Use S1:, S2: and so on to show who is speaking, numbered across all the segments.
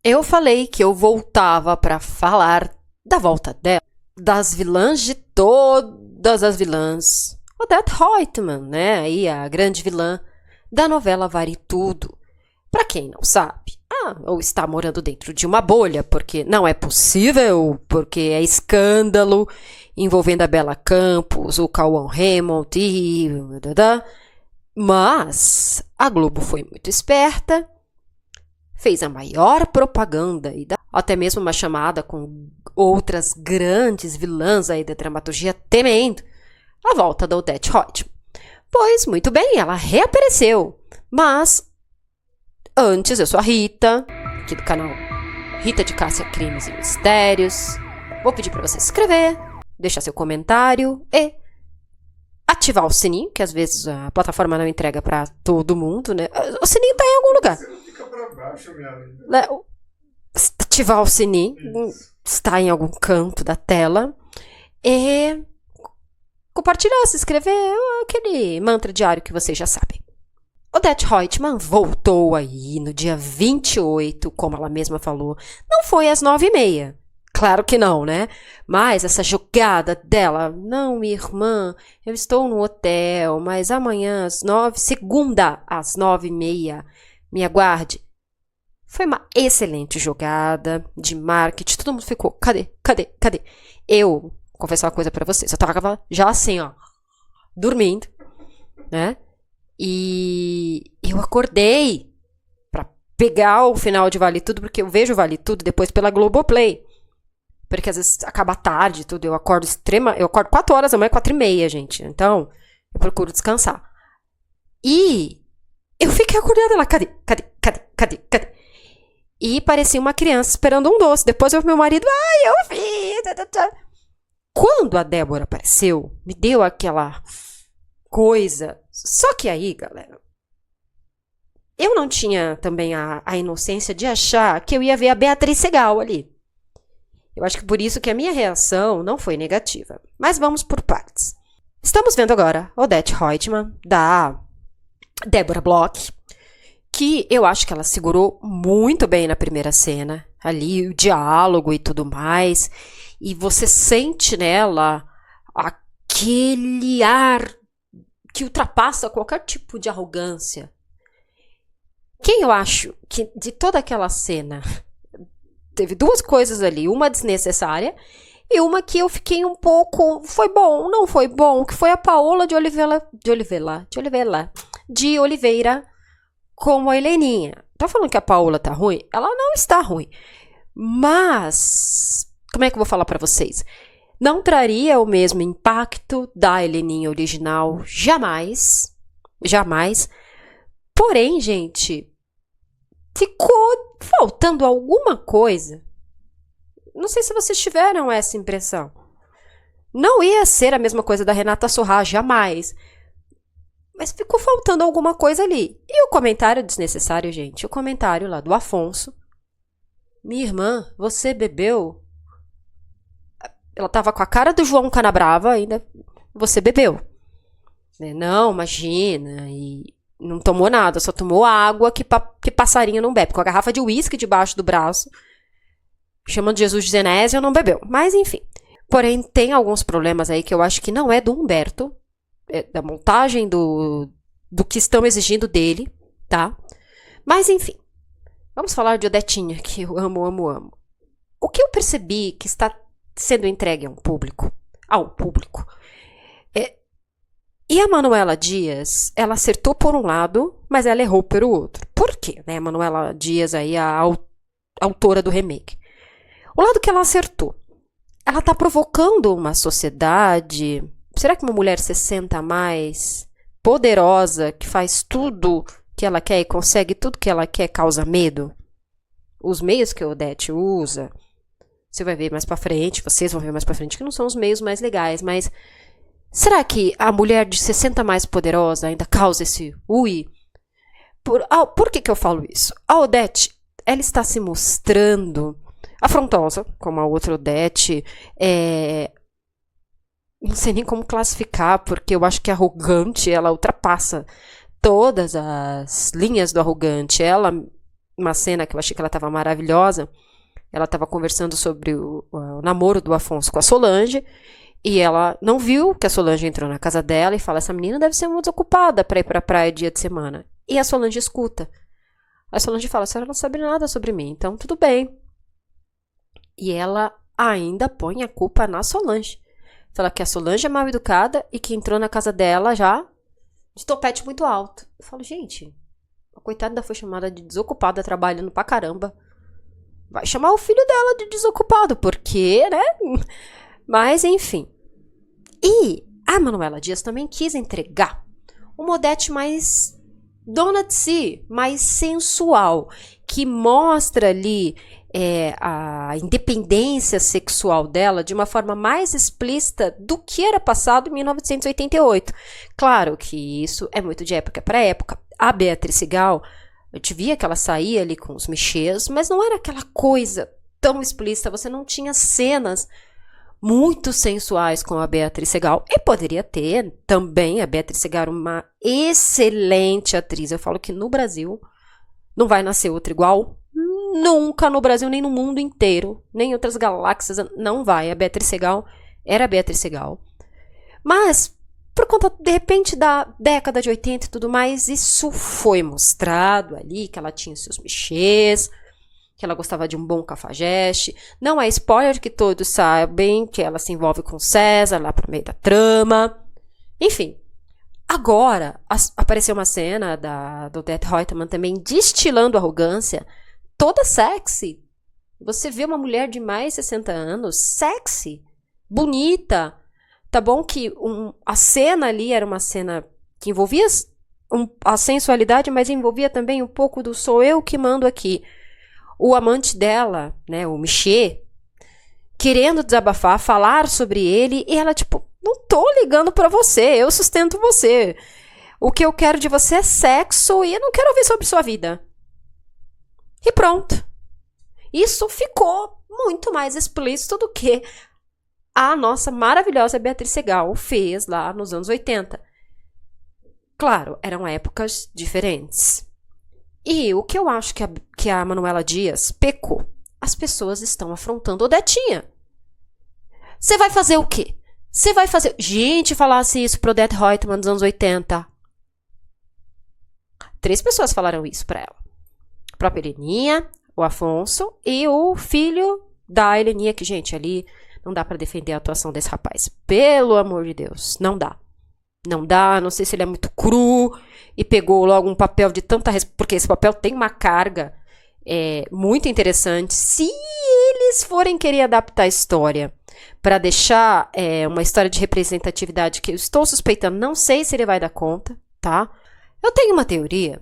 S1: Eu falei que eu voltava para falar da volta dela, das vilãs de todas as vilãs. Odette Reutemann, né? Aí a grande vilã da novela Vale Tudo. Para quem não sabe, ou está morando dentro de uma bolha, porque não é possível, porque é escândalo envolvendo a Bela Campos, o Cauã Raymond e... Mas a Globo foi muito esperta, fez a maior propaganda e até mesmo uma chamada com outras grandes vilãs aí da dramaturgia temendo a volta da Odette Reutemann. Pois, muito bem, ela reapareceu. Mas, antes, eu sou a Rita, aqui do canal Rita de Cássia Crimes e Mistérios. Vou pedir para você se inscrever, deixar seu comentário e ativar o sininho, que às vezes a plataforma não entrega para todo mundo, né? O sininho tá em algum lugar.
S2: Você não fica pra baixo, minha linda.
S1: Ativar o sininho, está em algum canto da tela. E compartilhar, se inscrever, aquele mantra diário que vocês já sabem. Odette Reutemann voltou aí no dia 28, como ela mesma falou. Não foi às 9h30. Claro que não, né? Mas essa jogada dela, não, minha irmã, eu estou no hotel, mas amanhã às 9, segunda às 9h30, me aguarde. Foi uma excelente jogada de marketing, todo mundo ficou, cadê? Eu, vou confessar uma coisa pra vocês, eu tava já assim, ó, dormindo, né? E eu acordei pra pegar o final de Vale Tudo, porque eu vejo Vale Tudo depois pela Globoplay. Porque às vezes acaba tarde e tudo, eu acordo 4 horas da manhã, 4h30, gente. Então, eu procuro descansar. E eu fiquei acordada lá, cadê? E parecia uma criança esperando um doce. Depois eu vi meu marido, eu vi. Quando a Débora apareceu, me deu aquela coisa. Só que aí, galera, eu não tinha também a inocência de achar que eu ia ver a Beatriz Segal ali. Eu acho que por isso que a minha reação não foi negativa. Mas vamos por partes. Estamos vendo agora Odette Reutemann, da Débora Bloch, que eu acho que ela segurou muito bem na primeira cena. Ali, o diálogo e tudo mais. E você sente nela aquele ar que ultrapassa qualquer tipo de arrogância. Quem eu acho que de toda aquela cena... Teve duas coisas ali, uma desnecessária e uma que eu fiquei um pouco, foi bom, não foi bom, que foi a Paola de Oliveira como a Heleninha. Tá falando que a Paola tá ruim? Ela não está ruim. Mas, como é que eu vou falar pra vocês? Não traria o mesmo impacto da Heleninha original, jamais. Porém, gente, ficou faltando alguma coisa. Não sei se vocês tiveram essa impressão. Não ia ser a mesma coisa da Renata Sorrah, jamais. Mas ficou faltando alguma coisa ali. E o comentário desnecessário, gente, o comentário lá do Afonso. Minha irmã, você bebeu? Ela tava com a cara do João Canabrava ainda. Você bebeu. Não, imagina. E não tomou nada, só tomou água que passarinho não bebe. Com a garrafa de uísque debaixo do braço, chamando Jesus de Zenésio, não bebeu. Mas, enfim. Porém, tem alguns problemas aí que eu acho que não é do Humberto, é da montagem do que estão exigindo dele, tá? Mas, enfim. Vamos falar de Odetinha, que eu amo. O que eu percebi que está sendo entregue ao público, e a Manuela Dias, ela acertou por um lado, mas ela errou pelo outro. Por quê? Né? A Manuela Dias, aí, a autora do remake. O lado que ela acertou. Ela está provocando uma sociedade... Será que uma mulher 60 a mais, poderosa, que faz tudo que ela quer e consegue tudo que ela quer, causa medo? Os meios que a Odette usa, você vai ver mais pra frente, vocês vão ver mais pra frente, que não são os meios mais legais, mas... Será que a mulher de 60 mais poderosa ainda causa esse ui? Por que eu falo isso? A Odette, ela está se mostrando afrontosa, como a outra Odette. Não sei nem como classificar, porque eu acho que arrogante, ela ultrapassa todas as linhas do arrogante. Ela uma cena que eu achei que ela estava maravilhosa. Ela estava conversando sobre o namoro do Afonso com a Solange. E ela não viu que a Solange entrou na casa dela e fala, essa menina deve ser uma desocupada para ir para a praia dia de semana. E a Solange escuta. A Solange fala, a senhora não sabe nada sobre mim, então tudo bem. E ela ainda põe a culpa na Solange. Fala que a Solange é mal educada e que entrou na casa dela já de topete muito alto. Eu falo, gente, a coitada foi chamada de desocupada, trabalhando pra caramba. Vai chamar o filho dela de desocupado, porque, né? Mas, enfim. E a Manuela Dias também quis entregar uma Odete mais dona de si, mais sensual, que mostra ali a independência sexual dela de uma forma mais explícita do que era passado em 1988. Claro que isso é muito de época para época. A Beatriz Segal, eu te via que ela saía ali com os mexês, mas não era aquela coisa tão explícita, você não tinha cenas muito sensuais com a Beatriz Segal. E poderia ter também, a Beatriz Segal, uma excelente atriz. Eu falo que no Brasil não vai nascer outra igual. Nunca no Brasil, nem no mundo inteiro, nem em outras galáxias, não vai. A Beatriz Segal era a Beatriz Segal. Mas, por conta, de repente, da década de 80 e tudo mais, isso foi mostrado ali, que ela tinha seus mexês, que ela gostava de um bom cafajeste. Não é spoiler que todos sabem que ela se envolve com César lá pro meio da trama. Enfim, agora apareceu uma cena do Odete Roitman também destilando arrogância, toda sexy. Você vê uma mulher de mais de 60 anos, sexy, bonita. Tá bom que a cena ali era uma cena que envolvia a sensualidade, mas envolvia também um pouco do sou eu que mando aqui. O amante dela, né, o Michê, querendo desabafar, falar sobre ele, e ela tipo, não tô ligando pra você, eu sustento você. O que eu quero de você é sexo e eu não quero ouvir sobre sua vida. E pronto. Isso ficou muito mais explícito do que a nossa maravilhosa Beatriz Segal fez lá nos anos 80. Claro, eram épocas diferentes. E o que eu acho que a Manuela Dias pecou? As pessoas estão afrontando Odetinha. Você vai fazer o quê? Você vai fazer... Gente, falasse isso pro Odete Roitman nos anos 80. 3 pessoas falaram isso pra ela. A própria Heleninha, o Afonso e o filho da Heleninha, que, gente, ali não dá pra defender a atuação desse rapaz. Pelo amor de Deus, não dá. Não dá, não sei se ele é muito cru e pegou logo um papel de tanta... Porque esse papel tem uma carga muito interessante. Se eles forem querer adaptar a história para deixar uma história de representatividade que eu estou suspeitando, não sei se ele vai dar conta, tá? Eu tenho uma teoria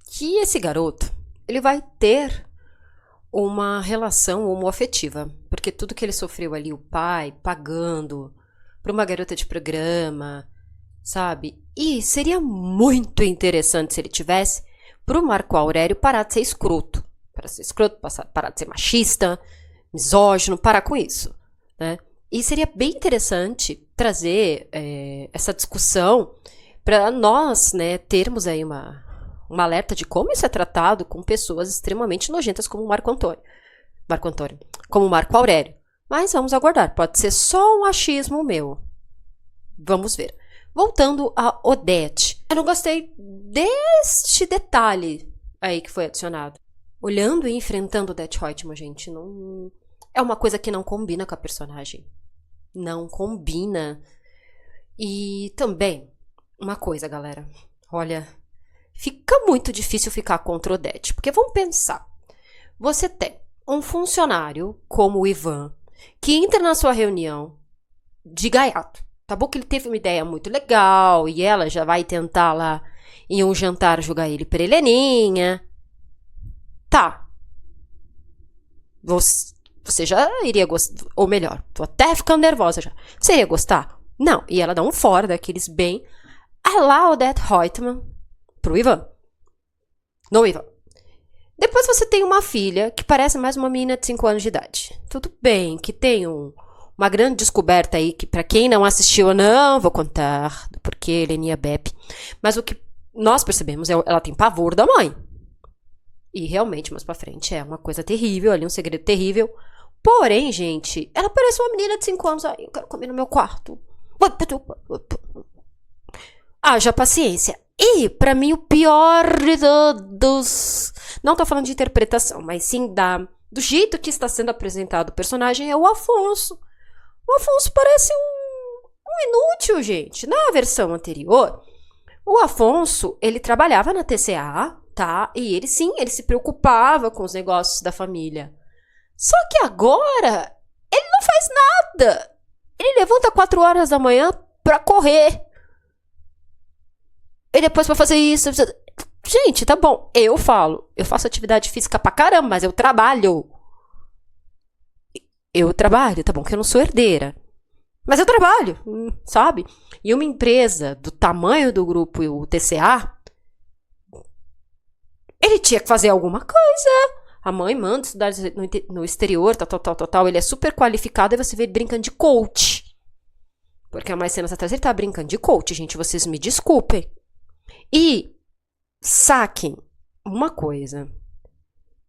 S1: que esse garoto, ele vai ter uma relação homoafetiva, porque tudo que ele sofreu ali, o pai pagando para uma garota de programa, sabe? E seria muito interessante se ele tivesse pro Marco Aurélio parar de ser escroto. Parar de ser machista, misógino, parar com isso, né? E seria bem interessante trazer essa discussão para nós, né, termos aí um alerta de como isso é tratado com pessoas extremamente nojentas como o como o Marco Aurélio. Mas vamos aguardar, pode ser só um achismo meu. Vamos ver. Voltando a Odete, eu não gostei deste detalhe aí que foi adicionado. Olhando e enfrentando Odete Roitman, gente, não é uma coisa que não combina com a personagem. Não combina. E também, uma coisa, galera, olha, fica muito difícil ficar contra Odete, porque vamos pensar, você tem um funcionário como o Ivan, que entra na sua reunião de gaiato. Tá bom que ele teve uma ideia muito legal e ela já vai tentar lá em um jantar jogar ele pra Heleninha. Tá. Você já iria gostar, ou melhor, tô até ficando nervosa já. Você ia gostar? Não. E ela dá um fora daqueles bem a lá Odete Roitman pro Ivan. No Ivan. Depois você tem uma filha que parece mais uma menina de 5 anos de idade. Tudo bem que tem uma grande descoberta aí, que pra quem não assistiu, eu não vou contar do porquê Heleninha bebe. Mas o que nós percebemos é ela tem pavor da mãe. E realmente, mais pra frente, é uma coisa terrível ali, um segredo terrível. Porém, gente, ela parece uma menina de 5 anos. Ai, eu quero comer no meu quarto. Haja paciência. E, pra mim, o pior dos... Não tô falando de interpretação, mas sim do jeito que está sendo apresentado o personagem é o Afonso. O Afonso parece um inútil, gente. Na versão anterior, o Afonso, ele trabalhava na TCA, tá? E ele, sim, ele se preocupava com os negócios da família. Só que agora, ele não faz nada. Ele levanta 4 horas da manhã pra correr. E depois pra fazer isso. Gente, tá bom. Eu faço atividade física pra caramba, mas eu trabalho. Tá bom, que eu não sou herdeira. Mas eu trabalho, sabe? E uma empresa do tamanho do grupo o TCA, ele tinha que fazer alguma coisa. A mãe manda estudar no exterior, tal. Ele é super qualificado e você vê ele brincando de coach. Porque há mais cenas atrás ele tá brincando de coach, gente. Vocês me desculpem. E saquem uma coisa.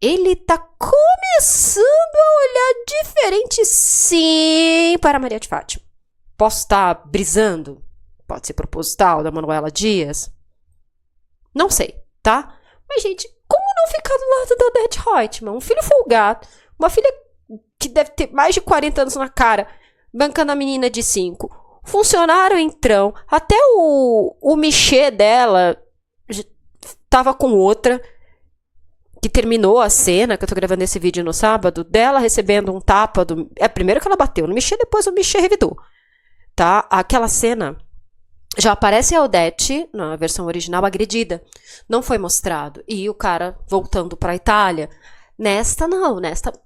S1: Ele tá começando a olhar diferente, sim, para Maria de Fátima. Posso estar brisando? Pode ser proposital, da Manuela Dias? Não sei, tá? Mas, gente, como não ficar do lado da Odete Roitman? Um filho folgado, uma filha que deve ter mais de 40 anos na cara, bancando a menina de 5. Funcionário entrão, até o Michê dela tava com outra, que terminou a cena, que eu tô gravando esse vídeo no sábado, dela recebendo um tapa do... primeiro que ela bateu no Michê, depois o Michê revidou, tá? Aquela cena já aparece a Odete, na versão original, agredida. Não foi mostrado. E o cara voltando pra Itália. Nesta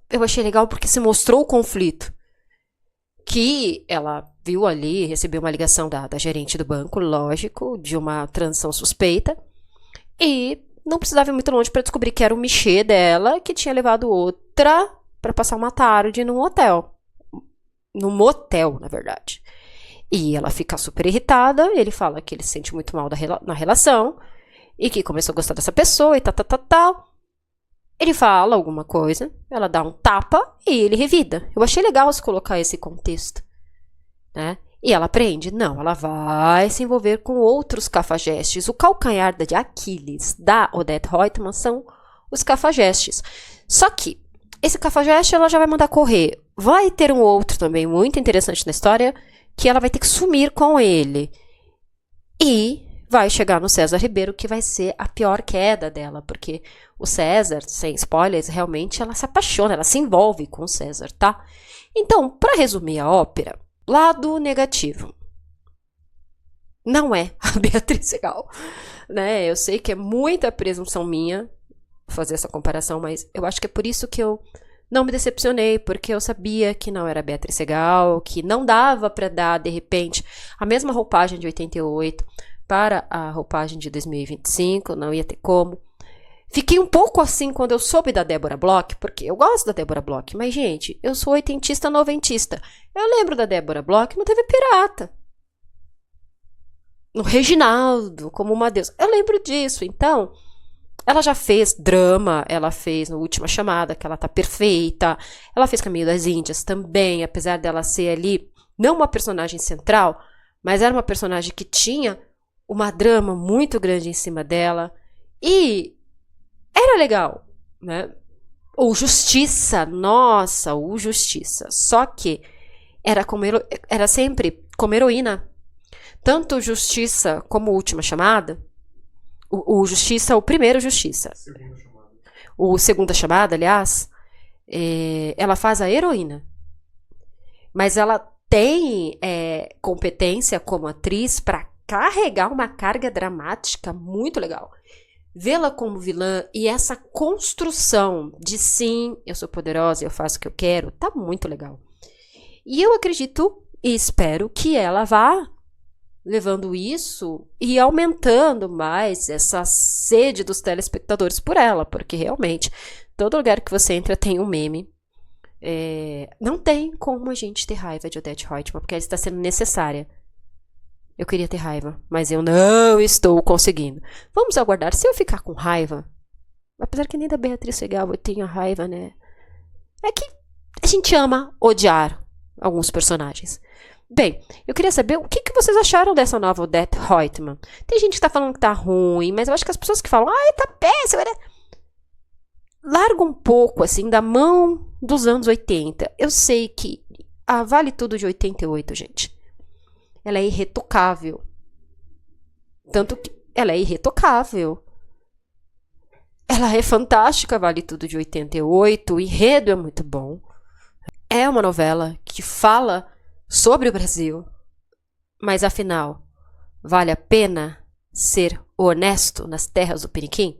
S1: eu achei legal porque se mostrou o conflito. Que ela viu ali, recebeu uma ligação da gerente do banco, lógico, de uma transação suspeita. E não precisava ir muito longe para descobrir que era o Michê dela, que tinha levado outra para passar uma tarde num hotel. Num motel, na verdade. E ela fica super irritada, ele fala que ele se sente muito mal na relação, e que começou a gostar dessa pessoa, e tal. Ele fala alguma coisa, ela dá um tapa, e ele revida. Eu achei legal se colocar esse contexto, né? E ela aprende? Não, ela vai se envolver com outros cafajestes. O calcanhar de Aquiles da Odete Roitman são os cafajestes. Só que esse cafajeste ela já vai mandar correr. Vai ter um outro também muito interessante na história, que ela vai ter que sumir com ele. E vai chegar no César Ribeiro, que vai ser a pior queda dela, porque o César, sem spoilers, realmente ela se apaixona, ela se envolve com o César, tá? Então, para resumir a ópera, lado negativo. Não é a Beatriz Segal, né? Eu sei que é muita presunção minha fazer essa comparação, mas eu acho que é por isso que eu não me decepcionei, porque eu sabia que não era a Beatriz Segal, que não dava para dar, de repente, a mesma roupagem de 88 para a roupagem de 2025, não ia ter como. Fiquei um pouco assim quando eu soube da Débora Bloch, porque eu gosto da Débora Bloch, mas, gente, eu sou oitentista, noventista. Eu lembro da Débora Bloch no TV Pirata. No Reginaldo, como uma deusa. Eu lembro disso, então... Ela já fez drama, ela fez no Última Chamada, que ela tá perfeita. Ela fez Caminho das Índias também, apesar dela ser ali, não uma personagem central, mas era uma personagem que tinha uma drama muito grande em cima dela. E era legal, né? O Justiça, nossa, o Justiça. Só que era sempre como heroína. Tanto Justiça como Última Chamada. O Justiça, o primeiro Justiça. O Segunda Chamada, aliás, ela faz a heroína. Mas ela tem competência como atriz para carregar uma carga dramática muito legal. Vê-la como vilã e essa construção de sim, eu sou poderosa, eu faço o que eu quero, tá muito legal. E eu acredito e espero que ela vá levando isso e aumentando mais essa sede dos telespectadores por ela, porque realmente, todo lugar que você entra tem um meme. Não tem como a gente ter raiva de Odete Roitman, porque ela está sendo necessária. Eu queria ter raiva, mas eu não estou conseguindo. Vamos aguardar. Se eu ficar com raiva, Apesar que nem da Beatriz Segal eu tenho raiva, né? É que a gente ama odiar alguns personagens. Bem, eu queria saber o que vocês acharam dessa nova Odette Roitman. Tem gente que tá falando que tá ruim, mas eu acho que as pessoas que falam, ai, tá péssimo, né? Larga um pouco, assim, da mão dos anos 80. Eu sei que a Vale Tudo de 88, gente, ela é irretocável. Tanto que ela é irretocável. Ela é fantástica, Vale Tudo de 88. O enredo é muito bom. É uma novela que fala sobre o Brasil. Mas, afinal, vale a pena ser honesto nas terras do Piniquim?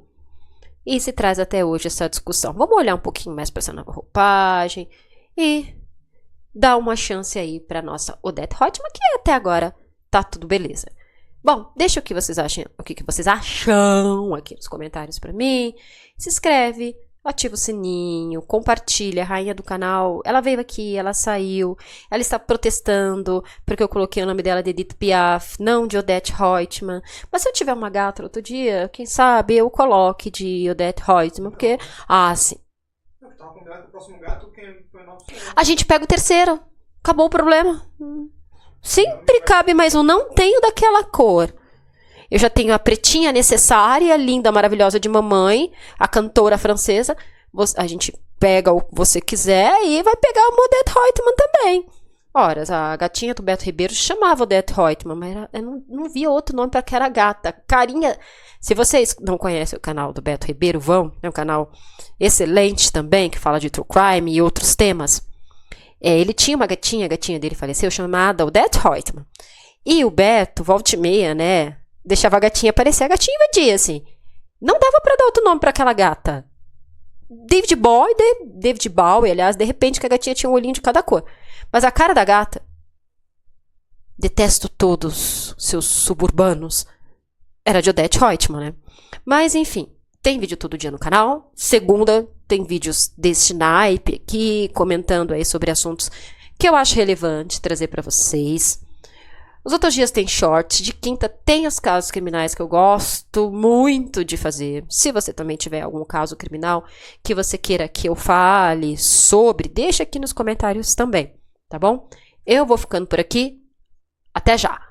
S1: E se traz até hoje essa discussão. Vamos olhar um pouquinho mais para essa nova roupagem e dar uma chance aí para nossa Odette Roitman, que até agora tá tudo beleza. Bom, deixa o que vocês acham, aqui nos comentários para mim. Se inscreve, ativa o sininho, compartilha. A rainha do canal, ela veio aqui, ela saiu, ela está protestando porque eu coloquei o nome dela de Edith Piaf, não de Odette Roitman. Mas se eu tiver uma gata outro dia, quem sabe eu coloque de Odette Roitman, porque, sim. A gente pega o terceiro, acabou o problema. Sempre cabe mais um, não tenho daquela cor. Eu já tenho a pretinha necessária, linda, maravilhosa de mamãe, a cantora francesa. A gente pega o que você quiser e vai pegar a Odette Roitman também. Ora, a gatinha do Beto Ribeiro chamava Odette Roitman, mas eu não via outro nome para aquela gata. Carinha. Se vocês não conhecem o canal do Beto Ribeiro, vão. É um canal excelente também, que fala de true crime e outros temas. Ele tinha uma gatinha, a gatinha dele faleceu, chamada Odette Roitman. E o Beto, volta e meia, né? Deixava a gatinha aparecer, a gatinha invadia, assim. Não dava pra dar outro nome pra aquela gata. David Bowie, aliás, de repente que a gatinha tinha um olhinho de cada cor. Mas a cara da gata, detesto todos seus suburbanos, era de Odette Roitman, né? Mas, enfim, tem vídeo todo dia no canal. Segunda, tem vídeos desse naipe aqui, comentando aí sobre assuntos que eu acho relevante trazer pra vocês. Os outros dias tem shorts, de quinta tem os casos criminais que eu gosto muito de fazer. Se você também tiver algum caso criminal que você queira que eu fale sobre, deixa aqui nos comentários também, tá bom? Eu vou ficando por aqui. Até já!